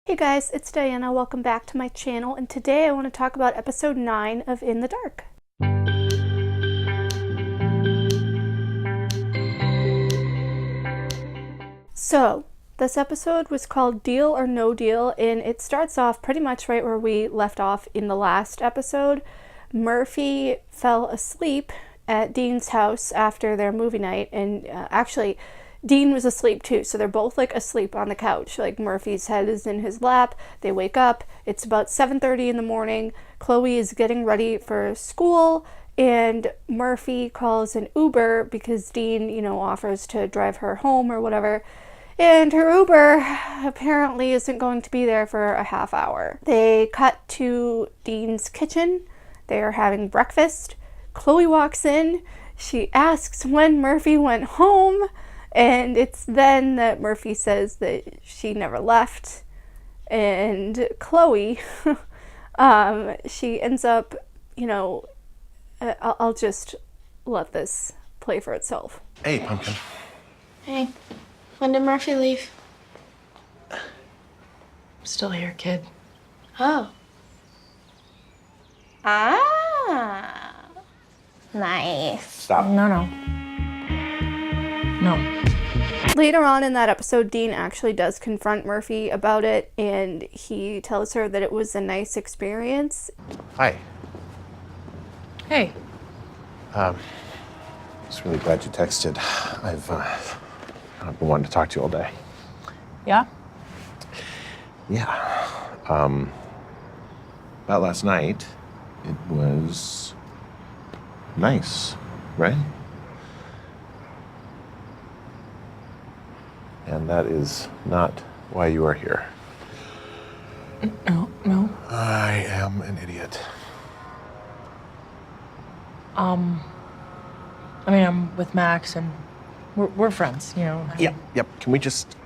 Hey guys, it's Diana. Welcome back to my channel, and today I want to talk about episode 9 of In the Dark. So, this episode was called Deal or No Deal, and it starts off pretty much right where we left off in the last episode. Murphy fell asleep at Dean's house after their movie night, and actually Dean was asleep too, so they're both like asleep on the couch. Like Murphy's head is in his lap. They wake up. It's about 7:30 in the morning. Chloe is getting ready for school, and Murphy calls an Uber because Dean, offers to drive her home or whatever. And her Uber apparently isn't going to be there for a half hour. They cut to Dean's kitchen. They are having breakfast. Chloe walks in. She asks when Murphy went home. And it's then that Murphy says that she never left. And Chloe, she ends up, I'll just let this play for itself. Hey, Pumpkin. Hey, when did Murphy leave? I'm still here, kid. Oh. Ah. Nice. Stop. No. Later on in that episode, Dean actually does confront Murphy about it, and he tells her that it was a nice experience. Hi. Hey. Just really glad you texted. I've been wanting to talk to you all day. Yeah? Yeah. About last night, it was nice, right? And that is not why you are here. No. I am an idiot. I'm with Max and we're friends, Yep. Can we just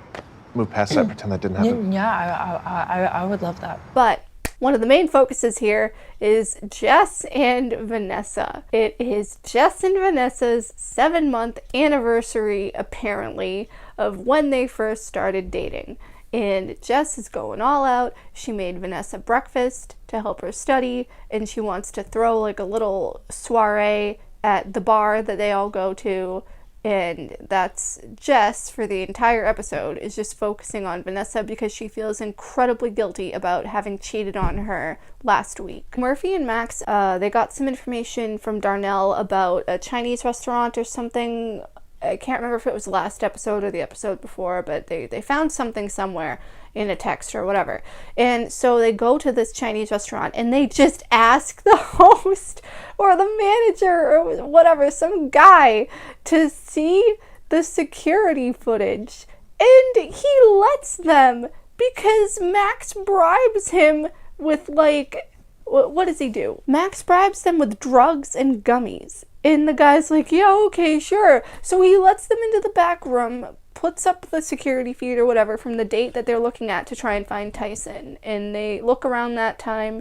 move past that, pretend that didn't happen? Yeah, I would love that. But one of the main focuses here is Jess and Vanessa. It is Jess and Vanessa's 7-month anniversary, apparently, of when they first started dating. And Jess is going all out. She made Vanessa breakfast to help her study, and she wants to throw like a little soiree at the bar that they all go to. And that's Jess for the entire episode, is just focusing on Vanessa because she feels incredibly guilty about having cheated on her last week. Murphy and Max, they got some information from Darnell about a Chinese restaurant or something. I can't remember if it was the last episode or the episode before, but they found something somewhere in a text or whatever. And so they go to this Chinese restaurant and they just ask the host or the manager or whatever, some guy, to see the security footage. And he lets them because Max bribes him with what does he do? Max bribes them with drugs and gummies. And the guy's like, yeah, okay, sure. So he lets them into the back room, puts up the security feed or whatever from the date that they're looking at to try and find Tyson. And they look around that time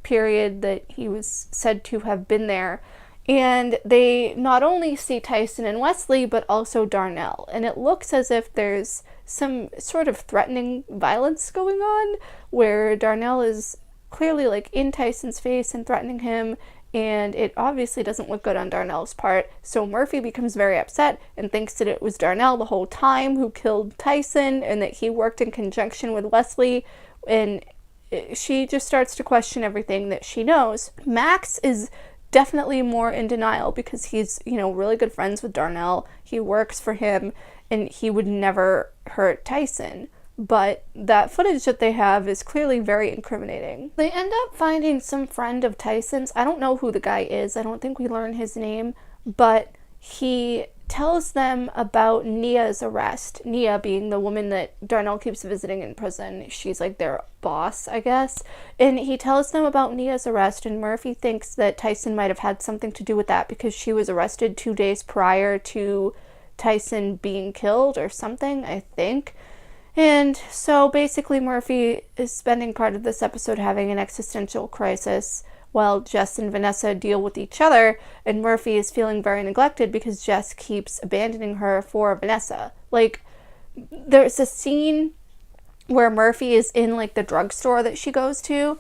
period that he was said to have been there. And they not only see Tyson and Wesley, but also Darnell. And it looks as if there's some sort of threatening violence going on, where Darnell is clearly like in Tyson's face and threatening him. And it obviously doesn't look good on Darnell's part. So Murphy becomes very upset and thinks that it was Darnell the whole time who killed Tyson and that he worked in conjunction with Wesley. And she just starts to question everything that she knows. Max is definitely more in denial because he's, really good friends with Darnell. He works for him and he would never hurt Tyson. But that footage that they have is clearly very incriminating. They end up finding some friend of Tyson's. I don't know who the guy is. I don't think we learn his name. But he tells them about Nia's arrest. Nia being the woman that Darnell keeps visiting in prison. She's like their boss, I guess. And he tells them about Nia's arrest, and Murphy thinks that Tyson might have had something to do with that because she was arrested 2 days prior to Tyson being killed or something, I think. And so basically Murphy is spending part of this episode having an existential crisis while Jess and Vanessa deal with each other, and Murphy is feeling very neglected because Jess keeps abandoning her for Vanessa. There's a scene where Murphy is in like the drugstore that she goes to,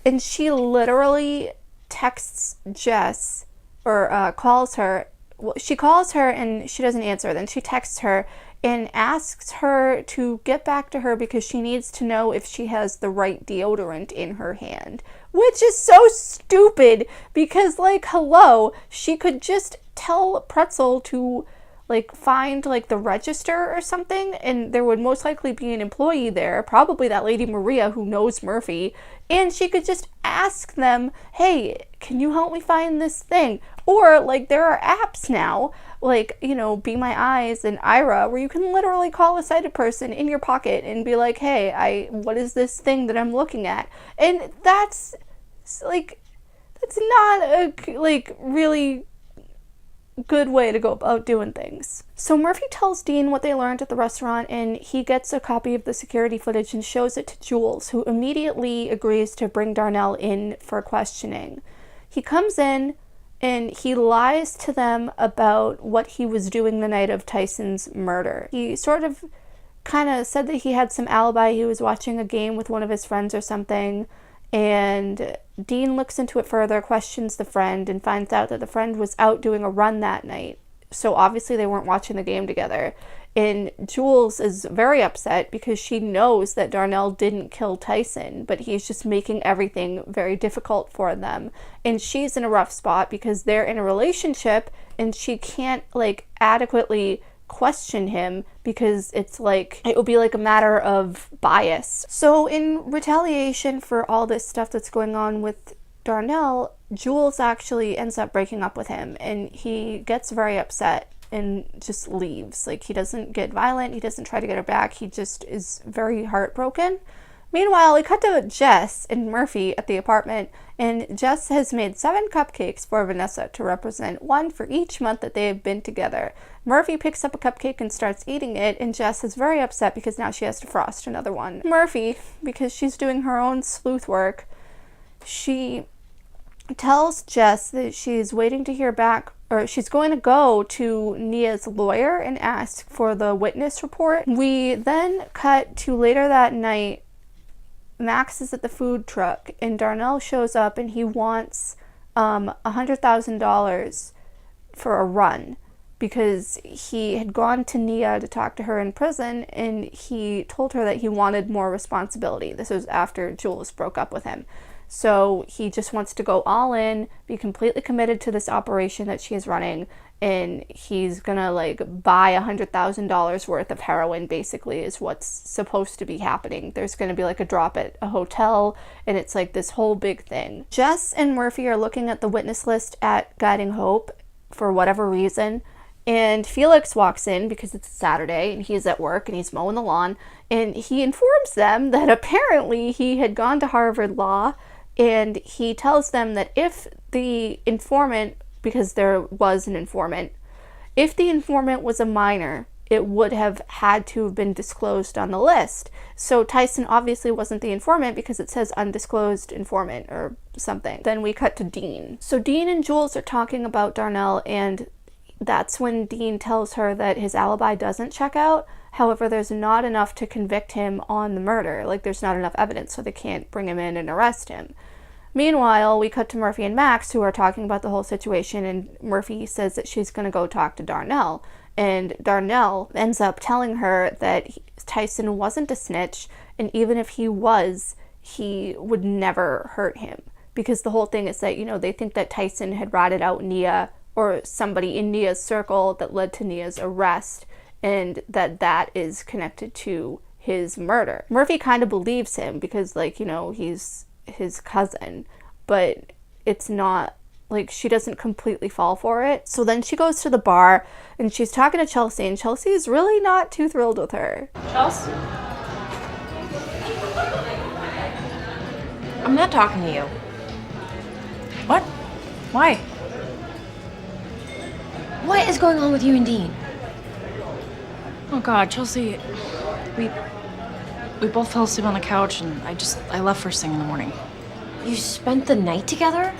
and she literally texts Jess or calls her. Well, she calls her and she doesn't answer. Then she texts her and asks her to get back to her because she needs to know if she has the right deodorant in her hand, which is so stupid because, like, hello, she could just tell Pretzel to like find like the register or something, and there would most likely be an employee there, probably that lady Maria who knows Murphy, and she could just ask them, hey, can you help me find this thing? Or like there are apps now like, you know, Be My Eyes and Ira, where you can literally call a sighted person in your pocket and be like, hey, what is this thing that I'm looking at? And that's like, that's not a like really good way to go about doing things. So Murphy tells Dean what they learned at the restaurant, and he gets a copy of the security footage and shows it to Jules, who immediately agrees to bring Darnell in for questioning. He comes in and he lies to them about what he was doing the night of Tyson's murder. He sort of kind of said that he had some alibi. He was watching a game with one of his friends or something, and Dean looks into it further, questions the friend, and finds out that the friend was out doing a run that night. So obviously they weren't watching the game together. And Jules is very upset because she knows that Darnell didn't kill Tyson, but he's just making everything very difficult for them. And she's in a rough spot because they're in a relationship and she can't like adequately question him because it's like it would be like a matter of bias. So in retaliation for all this stuff that's going on with Darnell, Jules actually ends up breaking up with him, and he gets very upset and just leaves. Like, he doesn't get violent, he doesn't try to get her back, he just is very heartbroken. Meanwhile, we cut to Jess and Murphy at the apartment, and Jess has made 7 cupcakes for Vanessa to represent one for each month that they have been together. Murphy picks up a cupcake and starts eating it, and Jess is very upset because now she has to frost another one. Murphy, because she's doing her own sleuth work, she tells Jess that she's waiting to hear back, or she's going to go to Nia's lawyer and ask for the witness report. We then cut to later that night. Max is at the food truck and Darnell shows up and he wants $100,000 for a run because he had gone to Nia to talk to her in prison, and he told her that he wanted more responsibility. This was after Jules broke up with him. So he just wants to go all in, be completely committed to this operation that she is running, and he's gonna like buy $100,000 worth of heroin, basically, is what's supposed to be happening. There's gonna be like a drop at a hotel, and it's like this whole big thing. Jess and Murphy are looking at the witness list at Guiding Hope for whatever reason, and Felix walks in because it's Saturday and he's at work and he's mowing the lawn, and he informs them that apparently he had gone to Harvard Law. And he tells them that if the informant, because there was an informant, if the informant was a minor, it would have had to have been disclosed on the list. So Tyson obviously wasn't the informant because it says undisclosed informant or something. Then we cut to Dean. So Dean and Jules are talking about Darnell, and that's when Dean tells her that his alibi doesn't check out. However, there's not enough to convict him on the murder. Like, there's not enough evidence, so they can't bring him in and arrest him. Meanwhile, we cut to Murphy and Max, who are talking about the whole situation, and Murphy says that she's going to go talk to Darnell. And Darnell ends up telling her that Tyson wasn't a snitch, and even if he was, he would never hurt him. Because the whole thing is that, you know, they think that Tyson had ratted out Nia, or somebody in Nia's circle that led to Nia's arrest, and that is connected to his murder. Murphy kind of believes him because, like, you know, he's his cousin, but it's not, like, she doesn't completely fall for it. So then she goes to the bar and she's talking to Chelsea, and Chelsea is really not too thrilled with her. Chelsea? I'm not talking to you. What? Why? What is going on with you and Dean? Oh God, Chelsea, we both fell asleep on the couch, and I left first thing in the morning. You spent the night together?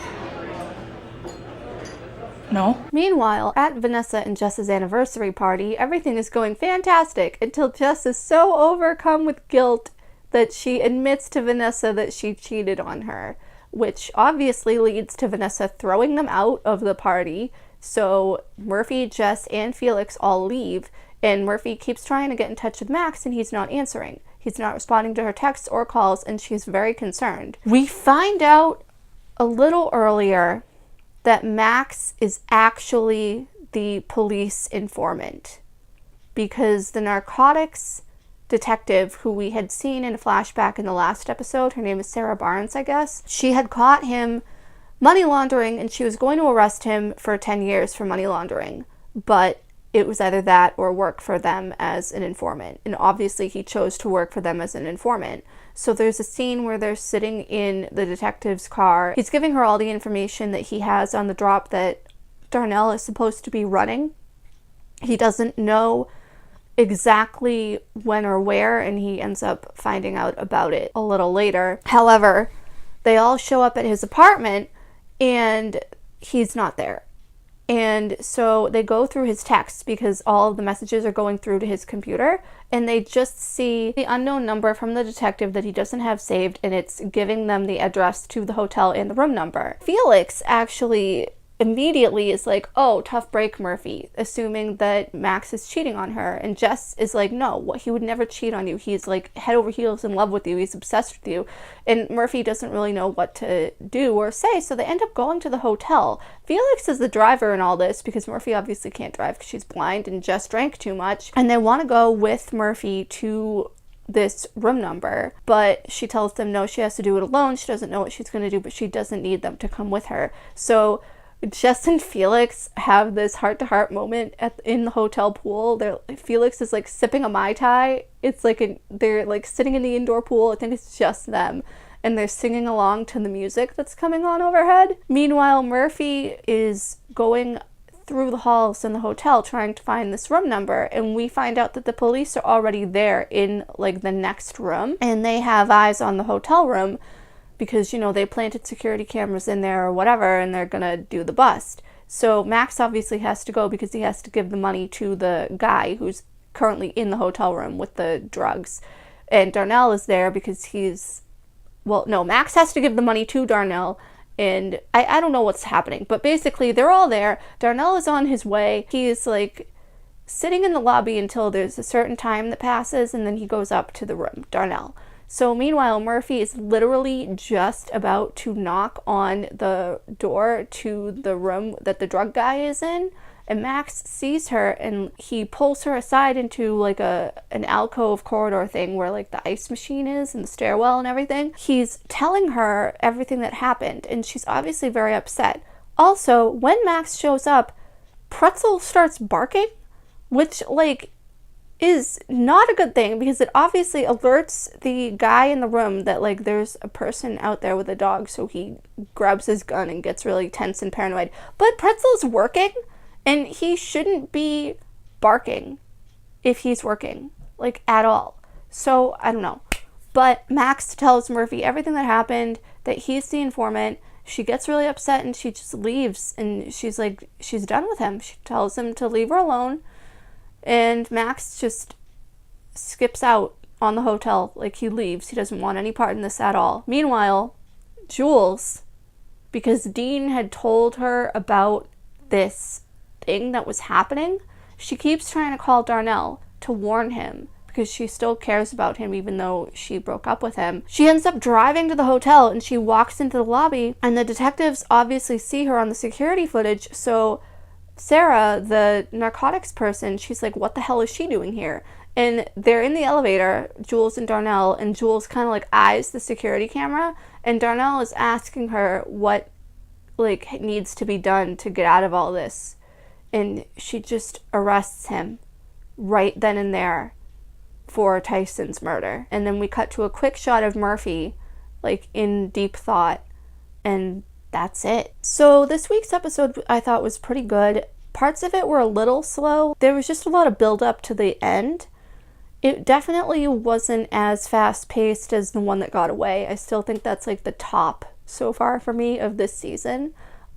No? Meanwhile, at Vanessa and Jess's anniversary party, everything is going fantastic until Jess is so overcome with guilt that she admits to Vanessa that she cheated on her, which obviously leads to Vanessa throwing them out of the party. So Murphy, Jess, and Felix all leave, and Murphy keeps trying to get in touch with Max, and he's not answering. He's not responding to her texts or calls, and she's very concerned. We find out a little earlier that Max is actually the police informant, because the narcotics detective who we had seen in a flashback in the last episode, her name is Sarah Barnes, I guess, she had caught him money laundering, and she was going to arrest him for 10 years for money laundering, but it was either that or work for them as an informant, and obviously he chose to work for them as an informant. So there's a scene where they're sitting in the detective's car. He's giving her all the information that he has on the drop that Darnell is supposed to be running. He doesn't know exactly when or where, and he ends up finding out about it a little later. However, they all show up at his apartment, and he's not there. And so they go through his texts because all of the messages are going through to his computer, and they just see the unknown number from the detective that he doesn't have saved, and it's giving them the address to the hotel and the room number. Felix actually immediately is like, oh, tough break, Murphy, assuming that Max is cheating on her. And Jess is like, no, he would never cheat on you. He's like head over heels in love with you. He's obsessed with you. And Murphy doesn't really know what to do or say, so they end up going to the hotel. Felix is the driver in all this because Murphy obviously can't drive because she's blind and Jess drank too much. And they want to go with Murphy to this room number, but she tells them no, she has to do it alone. She doesn't know what she's going to do, but she doesn't need them to come with her. So Jess and Felix have this heart-to-heart moment in the hotel pool. Felix is like sipping a Mai Tai. It's like they're like sitting in the indoor pool. I think it's just them, and they're singing along to the music that's coming on overhead. Meanwhile, Murphy is going through the halls in the hotel trying to find this room number, and we find out that the police are already there in like the next room, and they have eyes on the hotel room because, you know, they planted security cameras in there or whatever, and they're gonna do the bust. So Max obviously has to go because he has to give the money to the guy who's currently in the hotel room with the drugs. And Darnell is there because Max has to give the money to Darnell, and I don't know what's happening, but basically they're all there. Darnell is on his way. He's like sitting in the lobby until there's a certain time that passes, and then he goes up to the room, Darnell. So meanwhile, Murphy is literally just about to knock on the door to the room that the drug guy is in, and Max sees her, and he pulls her aside into like an alcove corridor thing where like the ice machine is and the stairwell and everything. He's telling her everything that happened, and she's obviously very upset. Also, when Max shows up, Pretzel starts barking, which like is not a good thing because it obviously alerts the guy in the room that like there's a person out there with a dog, so he grabs his gun and gets really tense and paranoid. But Pretzel's working, and he shouldn't be barking if he's working, like at all. So I don't know. But Max tells Murphy everything that happened, that he's the informant. She gets really upset and she just leaves, and she's like, she's done with him. She tells him to leave her alone. And Max just skips out on the hotel, like he leaves. He doesn't want any part in this at all. Meanwhile, Jules, because Dean had told her about this thing that was happening, she keeps trying to call Darnell to warn him because she still cares about him even though she broke up with him. She ends up driving to the hotel, and she walks into the lobby, and the detectives obviously see her on the security footage, so Sarah, the narcotics person, she's like, what the hell is she doing here? And they're in the elevator, Jules and Darnell, and Jules kind of like eyes the security camera, and Darnell is asking her what like needs to be done to get out of all this. And she just arrests him right then and there for Tyson's murder. And then we cut to a quick shot of Murphy like in deep thought, and that's it. So this week's episode I thought was pretty good. Parts of it were a little slow. There was just a lot of build up to the end. It definitely wasn't as fast paced as the one that got away. I still think that's like the top so far for me of this season,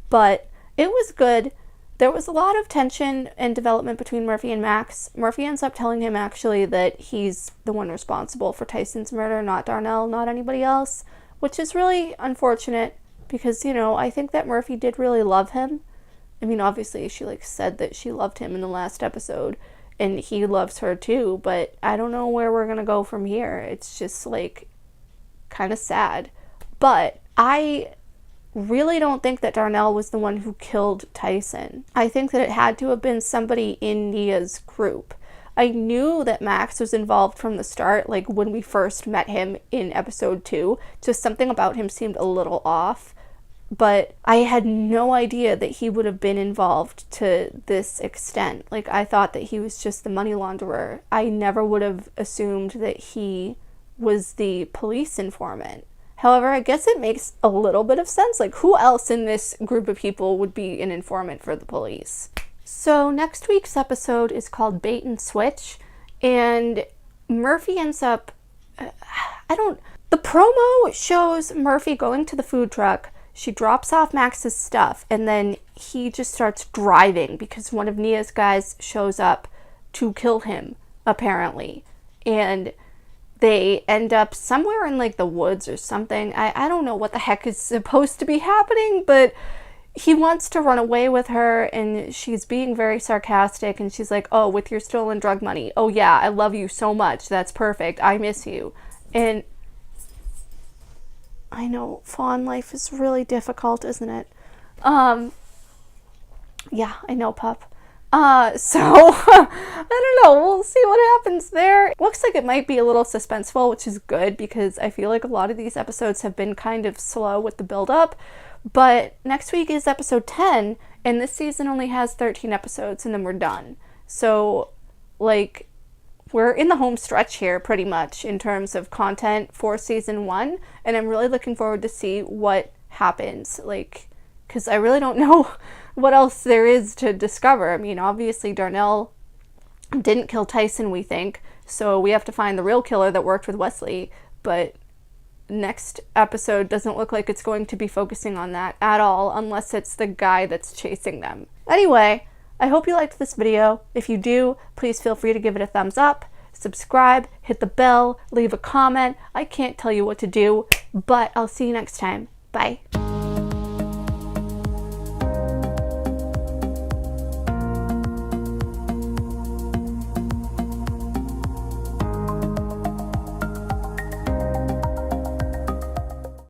but it was good. There was a lot of tension and development between Murphy and Max. Murphy ends up telling him actually that he's the one responsible for Tyson's murder, not Darnell, not anybody else, which is really unfortunate because, you know, I think that Murphy did really love him. I mean, obviously she said that she loved him in the last episode and he loves her too, but I don't know where we're going to go from here. It's just kind of sad. But I really don't think that Darnell was the one who killed Tyson. I think that it had to have been somebody in Nia's group. I knew that Max was involved from the start, when we first met him in episode 2. Just something about him seemed a little off. But I had no idea that he would have been involved to this extent. I thought that he was just the money launderer. I never would have assumed that he was the police informant. However, I guess it makes a little bit of sense. Who else in this group of people would be an informant for the police? So next week's episode is called Bait and Switch, and Murphy ends up, the promo shows Murphy going to the food truck. She drops off Max's stuff, and then he just starts driving because one of Nia's guys shows up to kill him, apparently. And they end up somewhere in the woods or something. I don't know what the heck is supposed to be happening, but he wants to run away with her and she's being very sarcastic and she's like, oh, with your stolen drug money. Oh yeah, I love you so much. That's perfect. I miss you. And I know fawn life is really difficult, isn't it? Yeah, I know, pup. So I don't know, we'll see what happens there. Looks like it might be a little suspenseful, which is good because I feel like a lot of these episodes have been kind of slow with the build up. But next week is episode 10 and this season only has 13 episodes and then we're done. So we're in the home stretch here pretty much in terms of content for season 1, and I'm really looking forward to see what happens, because I really don't know what else there is to discover. I mean, obviously Darnell didn't kill Tyson, we think, so we have to find the real killer that worked with Wesley, but next episode doesn't look like it's going to be focusing on that at all, unless it's the guy that's chasing them. Anyway, I hope you liked this video. If you do, please feel free to give it a thumbs up, subscribe, hit the bell, leave a comment. I can't tell you what to do, but I'll see you next time. Bye.